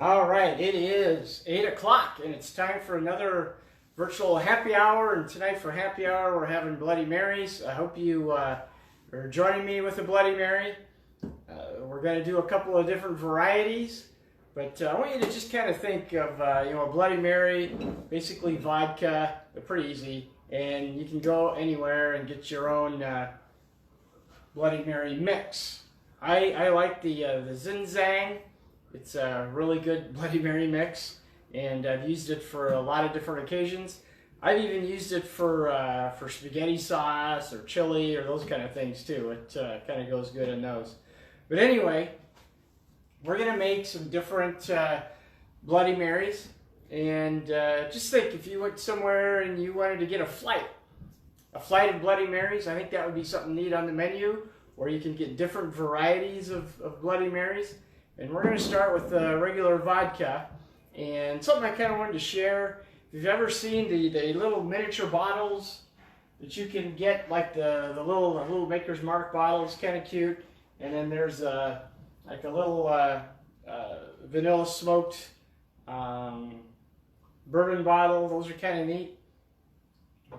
All right, it is 8 o'clock and it's time for another virtual happy hour. And tonight for happy hour, we're having Bloody Marys. I hope you are joining me with a Bloody Mary. We're going to do a couple of different varieties, but I want you to just kind of think of, a Bloody Mary, basically vodka. They're pretty easy, and you can go anywhere and get your own Bloody Mary mix. I like the Zinzang. It's a really good Bloody Mary mix, and I've used it for a lot of different occasions. I've even used it for spaghetti sauce or chili or those kind of things too. It kind of goes good in those. But anyway, we're going to make some different Bloody Marys. And just think, if you went somewhere and you wanted to get a flight of Bloody Marys, I think that would be something neat on the menu, where you can get different varieties of Bloody Marys. And we're going to start with regular vodka. And something I kind of wanted to share, if you've ever seen the little miniature bottles that you can get, like the little Maker's Mark bottles, kind of cute. And then there's like a little vanilla smoked bourbon bottle. Those are kind of neat.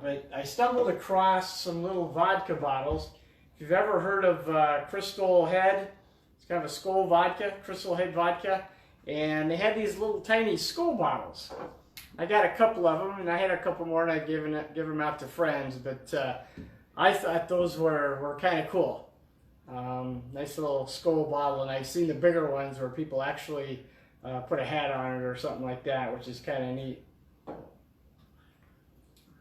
But I stumbled across some little vodka bottles. If you've ever heard of Crystal Head, it's kind of a Skull vodka, Crystal Head vodka, and they had these little tiny Skull bottles. I got a couple of them, and I had a couple more, and I'd give them out to friends. But I thought those were kind of cool. Nice little Skull bottle, and I've seen the bigger ones where people actually put a hat on it or something like that, which is kind of neat.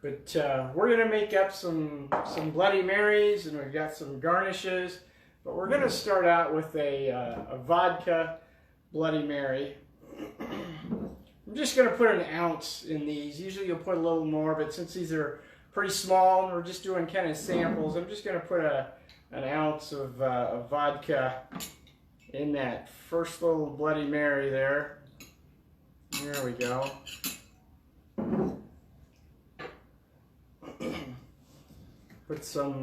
But we're going to make up some Bloody Marys, and we've got some garnishes. But we're going to start out with a vodka Bloody Mary. I'm just going to put an ounce in these. Usually you'll put a little more, but since these are pretty small and we're just doing kind of samples, I'm just going to put an ounce of vodka in that first little Bloody Mary there. There we go. Put some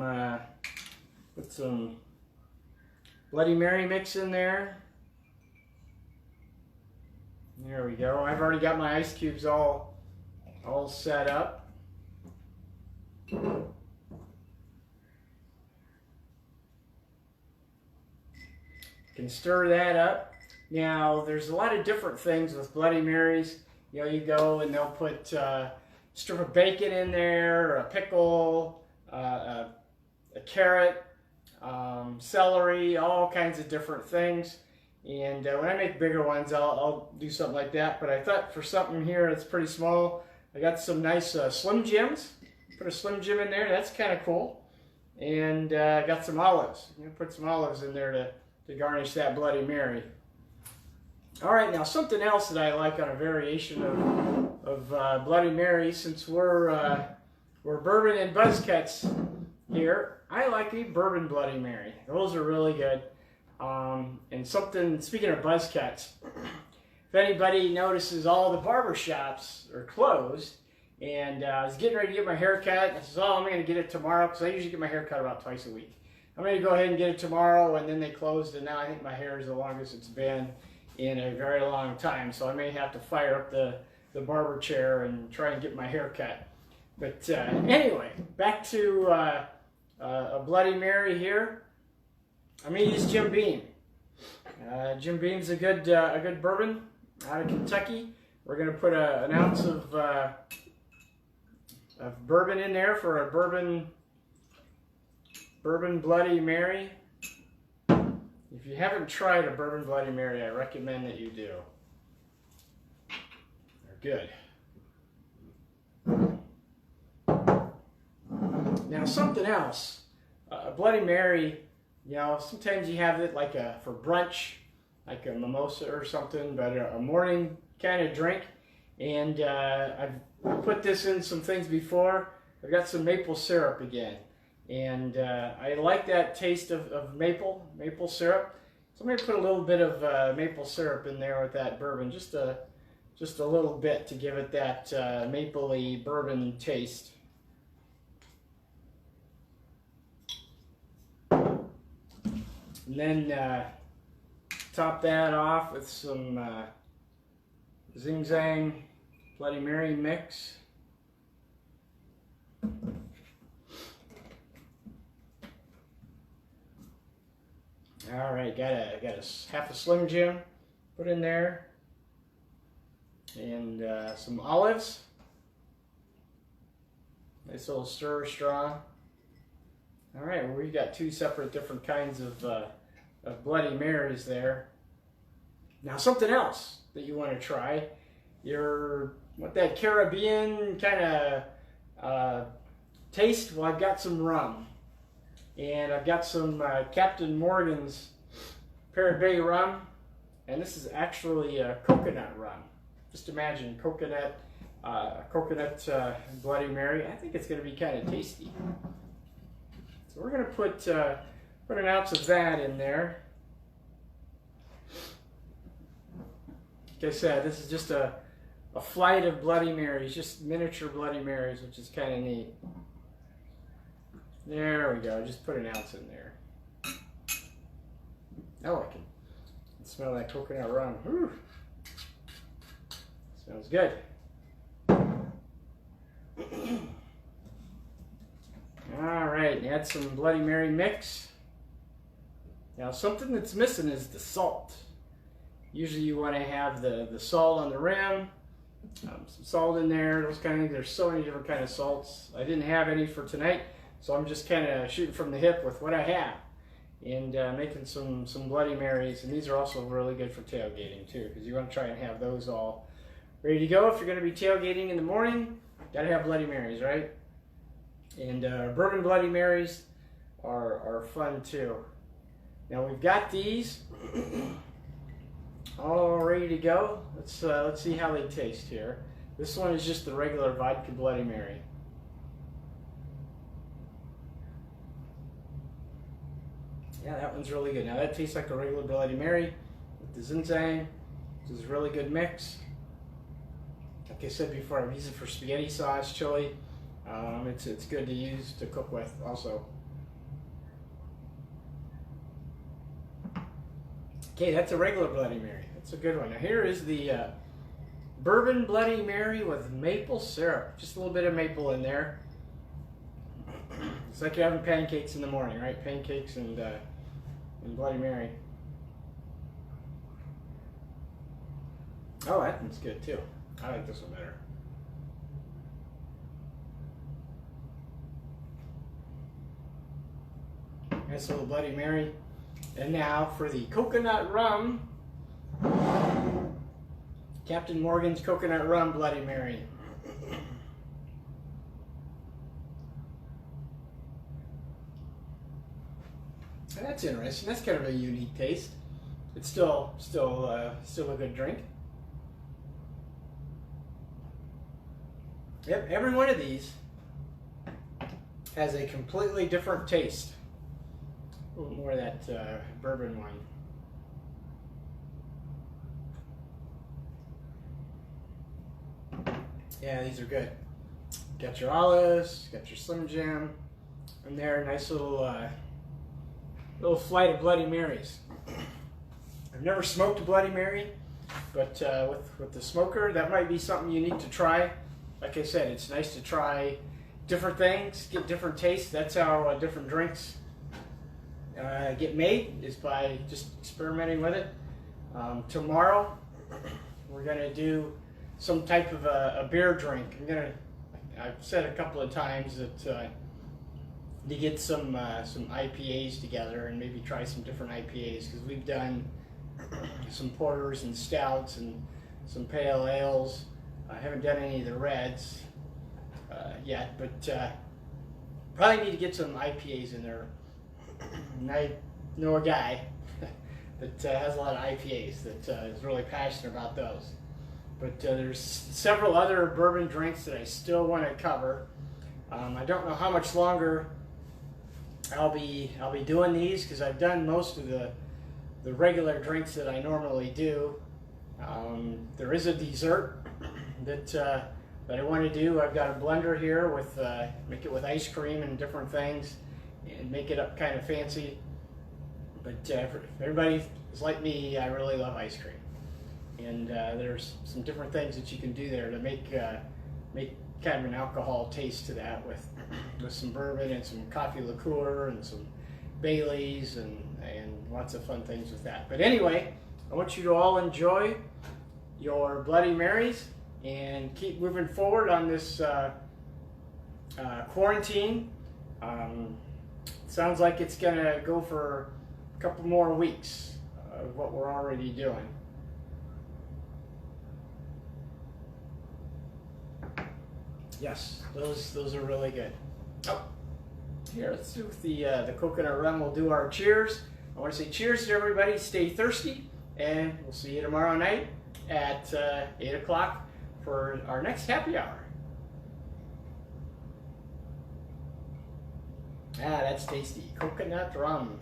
Bloody Mary mix in there. There we go. I've already got my ice cubes all set up. Can stir that up. Now, there's a lot of different things with Bloody Marys. You go and they'll put a strip of bacon in there, or a pickle, a carrot, celery, all kinds of different things. And when I make bigger ones, I'll do something like that. But I thought for something here that's pretty small, I got some nice Slim Jims. Put a Slim Jim in there. That's kind of cool. And I got some olives. Put some olives in there to garnish that Bloody Mary. All right, now something else that I like on a variation of Bloody Mary, since we're bourbon and buzzcuts here, I like a bourbon Bloody Mary. Those are really good. And something, speaking of buzzcuts, if anybody notices, all the barber shops are closed, and I was getting ready to get my hair cut, and I said, I'm going to get it tomorrow, because I usually get my hair cut about twice a week. I'm going to go ahead and get it tomorrow, and then they closed, and now I think my hair is the longest it's been in a very long time, so I may have to fire up the barber chair and try and get my hair cut. But anyway, back to a Bloody Mary here. I'm going to use Jim Beam. Jim Beam's a good bourbon out of Kentucky. We're going to put an ounce of bourbon in there for a bourbon Bloody Mary. If you haven't tried a bourbon Bloody Mary, I recommend that you do. They're good. Now something else, a Bloody Mary, sometimes you have it like for brunch, like a mimosa or something, but a morning kind of drink. And I've put this in some things before. I've got some maple syrup again. And I like that taste of maple syrup. So I'm going to put a little bit of maple syrup in there with that bourbon, just a little bit, to give it that mapley bourbon taste. And then top that off with some Zing Zang Bloody Mary mix. All right, got a half a Slim Jim put in there, and some olives. Nice little stir straw. All right, well, we've got two separate different kinds of Bloody Marys there. Now something else that you want to try, want that Caribbean kind of taste? Well, I've got some rum. And I've got some Captain Morgan's Parabay rum. And this is actually coconut rum. Just imagine coconut Bloody Mary. I think it's going to be kind of tasty. So we're going to put an ounce of that in there. Like I said, this is just a flight of Bloody Marys, just miniature Bloody Marys, which is kind of neat. There we go, just put an ounce in there. Oh, I can smell that coconut rum. Whew. Smells good. All right, add some Bloody Mary mix. Now something that's missing is the salt. Usually you want to have the salt on the rim, some salt in there, those kind of things. There's so many different kind of salts. I didn't have any for tonight, so I'm just kind of shooting from the hip with what I have. And making some Bloody Marys, and these are also really good for tailgating too, because you want to try and have those all ready to go. If you're going to be tailgating in the morning, got to have Bloody Marys, right? And bourbon Bloody Marys are fun too. Now we've got these all ready to go. Let's see how they taste here. This one is just the regular vodka Bloody Mary. Yeah, that one's really good. Now that tastes like a regular Bloody Mary with the Zing Zang. This is a really good mix. Like I said before, I've used it for spaghetti sauce, chili. It's good to use to cook with also. Okay, that's a regular Bloody Mary. That's a good one. Now here is the bourbon Bloody Mary with maple syrup. Just a little bit of maple in there. It's like you're having pancakes in the morning, right? Pancakes and Bloody Mary. Oh, that one's good too. I like this one better. Nice little Bloody Mary. And now for the coconut rum. Captain Morgan's coconut rum Bloody Mary. That's interesting. That's kind of a unique taste. It's still a good drink. Yep, every one of these has a completely different taste. A little more of that bourbon one. Yeah, these are good. Got your olives, got your Slim Jim, and there, nice little flight of Bloody Marys. I've never smoked a Bloody Mary, but with the smoker, that might be something you need to try. Like I said, it's nice to try different things, get different tastes. That's how different drinks get made, is by just experimenting with it. Tomorrow, we're gonna do some type of a beer drink. I've said a couple of times that to get some IPAs together and maybe try some different IPAs, because we've done some porters and stouts and some pale ales. I haven't done any of the reds yet, but probably need to get some IPAs in there. And I know a guy that has a lot of IPAs that is really passionate about those. But there's several other bourbon drinks that I still want to cover. I don't know how much longer I'll be doing these, because I've done most of the regular drinks that I normally do. There is a dessert that I want to do. I've got a blender here with make it with ice cream and different things, and make it up kind of fancy. But if everybody is like me, I really love ice cream. And there's some different things that you can do there to make kind of an alcohol taste to that with some bourbon and some coffee liqueur and some Baileys and lots of fun things with that. But anyway, I want you to all enjoy your Bloody Marys and keep moving forward on this quarantine. Sounds like it's gonna go for a couple more weeks of what we're already doing. Yes, those are really good. Oh, here, let's do with the coconut rum. We'll do our cheers. I want to say cheers to everybody. Stay thirsty, and we'll see you tomorrow night at 8 o'clock for our next happy hour. Ah, that's tasty. Coconut rum.